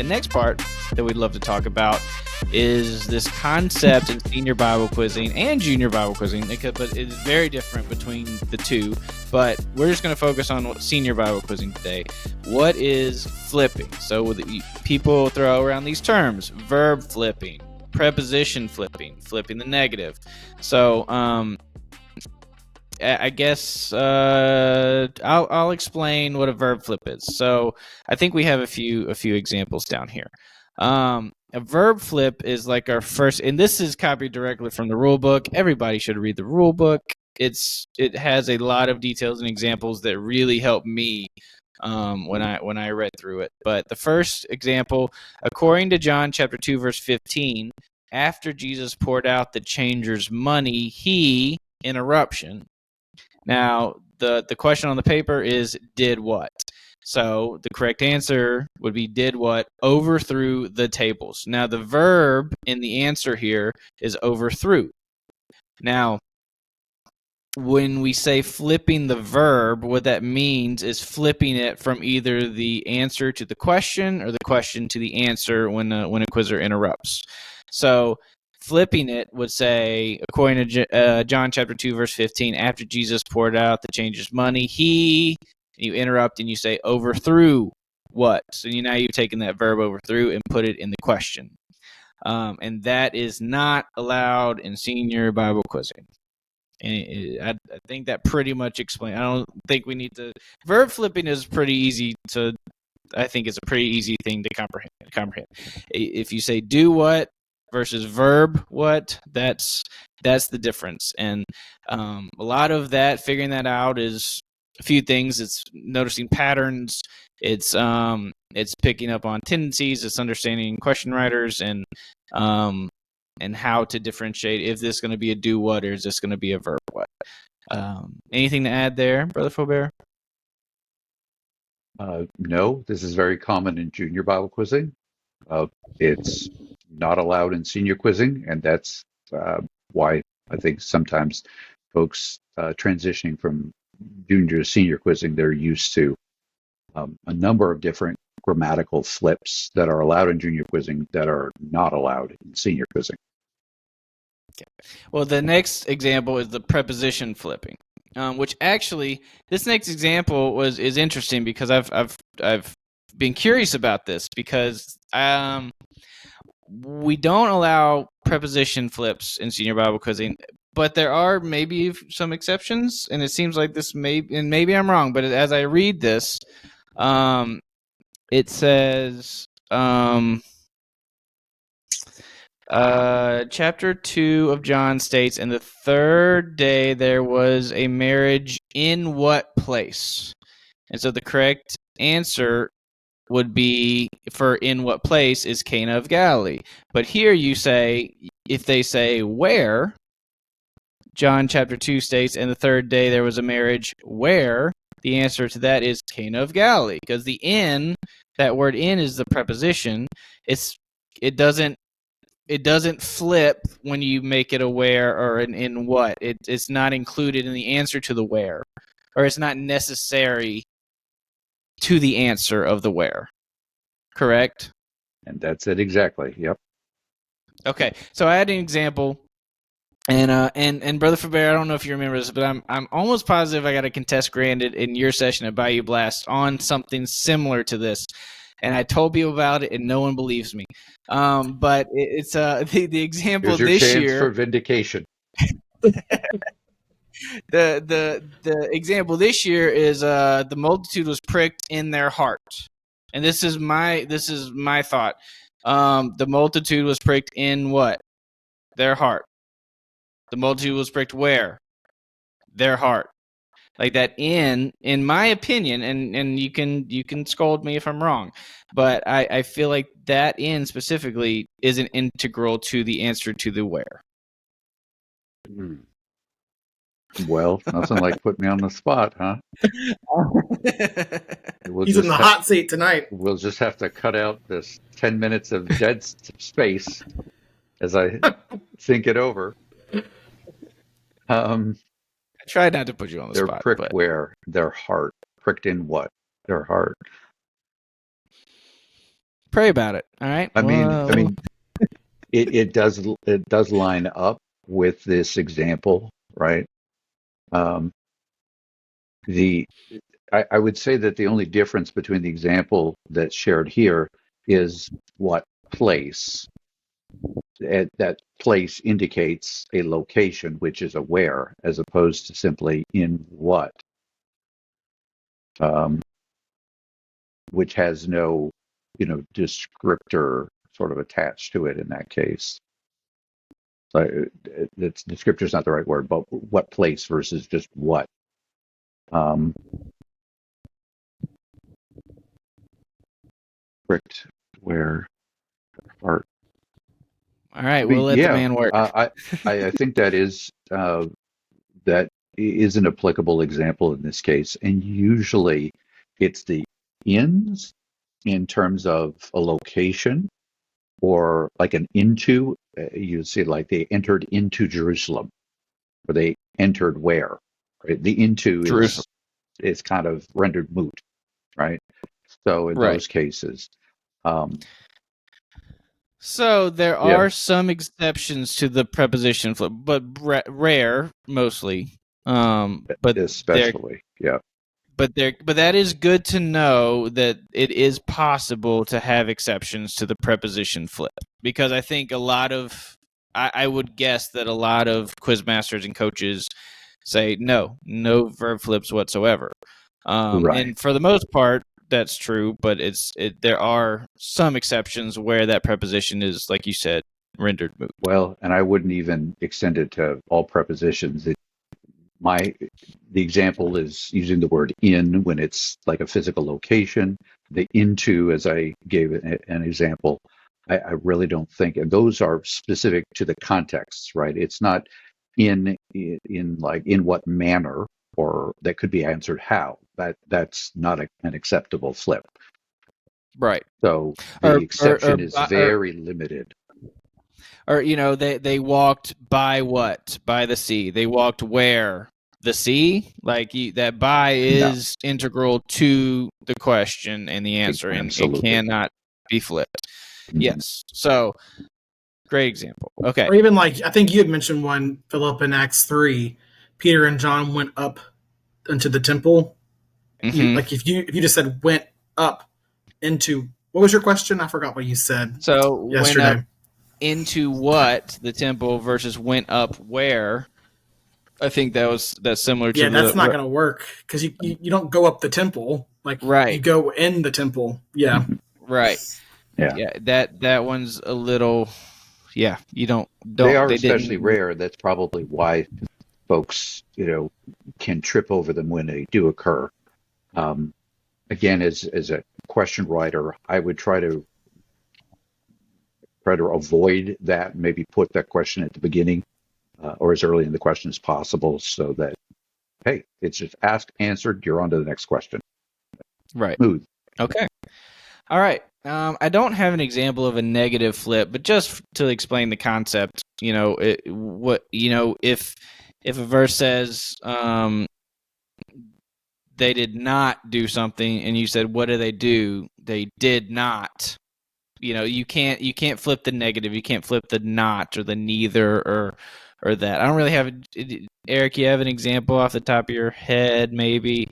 The next part that we'd love to talk about is this concept in senior Bible quizzing and junior Bible quizzing, but it's very different between the two. But we're just going to focus on senior Bible quizzing today. What is flipping? So people throw around these terms: verb flipping, preposition flipping, flipping the negative. So I guess I'll explain what a verb flip is. So I think we have a few examples down here. A verb flip is like our first, and this is copied directly from the rule book. Everybody should read the rule book. It has a lot of details and examples that really helped me when I read through it. But the first example, according to John chapter 2 verse 15, after Jesus poured out the changer's money, he interruption. Now the question on the paper is did what? So the correct answer would be did what? Overthrew the tables. Now the verb in the answer here is overthrew. Now when we say flipping the verb, what that means is flipping it from either the answer to the question or the question to the answer when a quizzer interrupts. So flipping it would say, according to John chapter 2, verse 15, after Jesus poured out the changer's money, you interrupt and you say overthrew what? So now you've taken that verb overthrew and put it in the question. And that is not allowed in senior Bible quizzing. And I think that pretty much explains. I don't think we need to. Verb flipping is pretty easy to. I think it's a pretty easy thing to comprehend. If you say do what versus verb what, that's the difference. And a lot of that, figuring that out, is a few things. It's noticing patterns. It's picking up on tendencies. It's understanding question writers and how to differentiate if this is going to be a do what or is this going to be a verb what. Anything to add there, Brother Faubert? No, this is very common in junior Bible quizzing. It's not allowed in senior quizzing, and that's why I think sometimes folks transitioning from junior to senior quizzing, they're used to a number of different grammatical flips that are allowed in junior quizzing that are not allowed in senior quizzing. Okay. Well, the next example is the preposition flipping, which actually this next example is interesting because I've been curious about this because we don't allow preposition flips in senior Bible quizzing, but there are maybe some exceptions, and it seems like this maybe I'm wrong, but as I read this, it says chapter 2 of John states, and the third day there was a marriage in what place? And so the correct answer would be for in what place is Cana of Galilee. But here you say, if they say where, John chapter 2 states, and the third day there was a marriage where, the answer to that is Cana of Galilee. Because the in, that word in is the preposition. It doesn't flip when you make it a where or an in what. It's not included in the answer to the where, or it's not necessary to the answer of the where. Correct? And that's it exactly. Yep. Okay, so I had an example, and Brother Faubert, I don't know if you remember this, but I'm almost positive I got a contest granted in your session at Bayou Blast on something similar to this. And I told people about it, and no one believes me. But it's the example Here's your this chance year for vindication. The example this year is the multitude was pricked in their heart, and this is my thought. The multitude was pricked in what? Their heart. The multitude was pricked where? Their heart. Like that in my opinion, and you can scold me if I'm wrong, but I feel like that in specifically is an integral to the answer to the where. Well, nothing like putting me on the spot, huh? He's in the hot seat tonight. We'll just have to cut out this 10 minutes of dead space as I think it over. I tried not to put you on the spot. They're pricked where? Their heart. Pricked in what? Their heart. Pray about it. All right. I mean, it does line up with this example, right? Um, the I would say that the only difference between the example that's shared here is what place. That place indicates a location, which is a where, as opposed to simply in what, um, which has no, descriptor sort of attached to it in that case. So it's descriptor is not the right word, but what place versus just what. Um, Correct. Where art. All right, I we'll mean, let the yeah, man work. I think that is an applicable example in this case, and usually it's the ins in terms of a location or like an into. You see, like they entered into Jerusalem, or they entered where. Right? The into Jerusalem. is kind of rendered moot, right? So in Right. those cases, um, So there yeah, are some exceptions to the preposition flip, but rare mostly. But they're especially, yeah, but that is good to know that it is possible to have exceptions to the preposition flip, because I think I would guess that a lot of quiz masters and coaches say no verb flips whatsoever. right. And for the most part, that's true, but there are some exceptions where that preposition is, like you said, rendered moot. Well, and I wouldn't even extend it to all prepositions. The example is using the word in when it's like a physical location. The into, as I gave an example, I really don't think, and those are specific to the contexts, right? It's not in like in what manner, or that could be answered how. That's not an acceptable flip. Right. So Or the exception is very limited. or they walked by what? By the sea. They walked where? The sea? Like that by No, is integral to the question and the answer, and it absolutely. cannot be flipped. Mhm. Yes. So great example. Okay. Or even like I think you had mentioned one, Philip, in Acts 3, Peter and John went up into the temple. Mm-hmm. Like if you just said went up into, what was your question? I forgot what you said So yesterday. went up into what, the temple, versus went up where. I think that's similar to that's not going to work because you don't go up the temple, like right. you go in the temple. Yeah. Right. Yeah. That one's a little. Yeah, you don't. They are They especially didn't. rare. That's probably why folks, can trip over them when they do occur. Again, as a question writer, I would try to avoid that. Maybe put that question at the beginning or as early in the question as possible, so that hey, it's just asked, answered. You're on to the next question. Right. Smooth. Okay. All right. I don't have an example of a negative flip, but just to explain the concept, if a verse says they did not do something, and you said, "What did they do?" They did not. You can't flip the negative. You can't flip the not or the neither or that. I don't really have Eric, you have an example off the top of your head, maybe,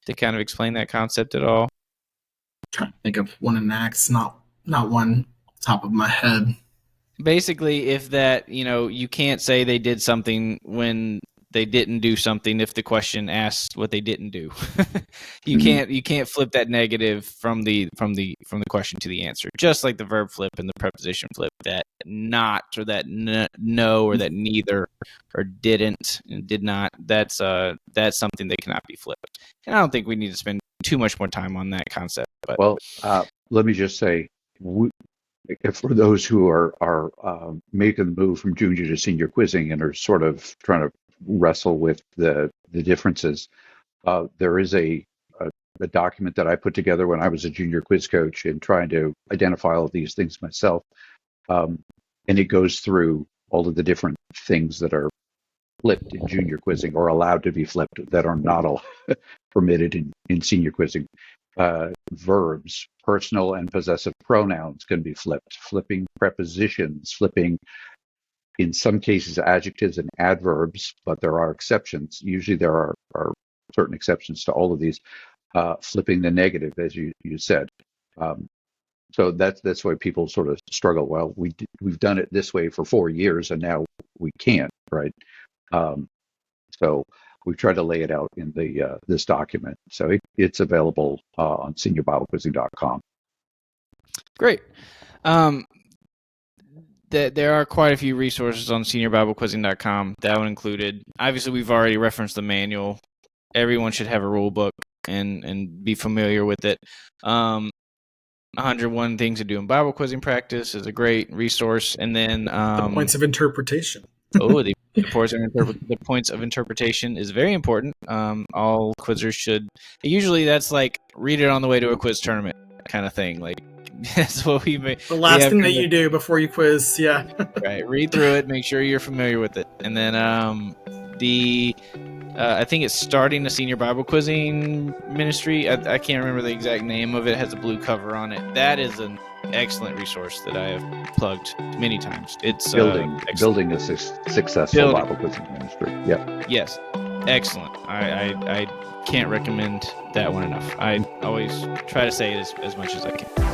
to kind of explain that concept at all? Trying to think of one in Acts, not one top of my head. Basically, if that, you can't say they did something when they didn't do something if the question asks what they didn't do. You can't flip that negative from the question to the answer. Just like the verb flip and the preposition flip, that not or that no or that neither or didn't and did not, that's something that cannot be flipped. And I don't think we need to spend too much more time on that concept. But Well, let me just say, for those who are making the move from junior to senior quizzing and are sort of trying to wrestle with the differences, there is a document that I put together when I was a junior quiz coach and trying to identify all of these things myself, and it goes through all of the different things that are flipped in junior quizzing or allowed to be flipped that are not permitted in senior quizzing. Verbs, personal and possessive pronouns can be flipped, flipping prepositions, flipping, in some cases, adjectives and adverbs, but there are exceptions. Usually there are certain exceptions to all of these. Flipping the negative, as you said. So that's why people sort of struggle. Well, we've done it this way for 4 years, and now we can't, right? So we've tried to lay it out in the this document. So it's available on seniorBibleQuizzing.com. Great. There are quite a few resources on seniorBibleQuizzing.com. That one included. Obviously, we've already referenced the manual. Everyone should have a rule book and be familiar with it. 101 Things to Do in Bible Quizzing Practice is a great resource. And then the points of interpretation. the points of interpretation is very important. All quizzers should. Usually that's like read it on the way to a quiz tournament kind of thing. Like that's what we make. The last thing that you do before you quiz, yeah. Right. Read through it, make sure you're familiar with it. And then I think it's Starting a Senior Bible Quizzing Ministry. I can't remember the exact name of it. It has a blue cover on it. That is an excellent resource that I have plugged many times. It's building a successful Bible quizzing ministry. Yeah. Yes. Excellent. I can't recommend that one enough. I always try to say it as much as I can.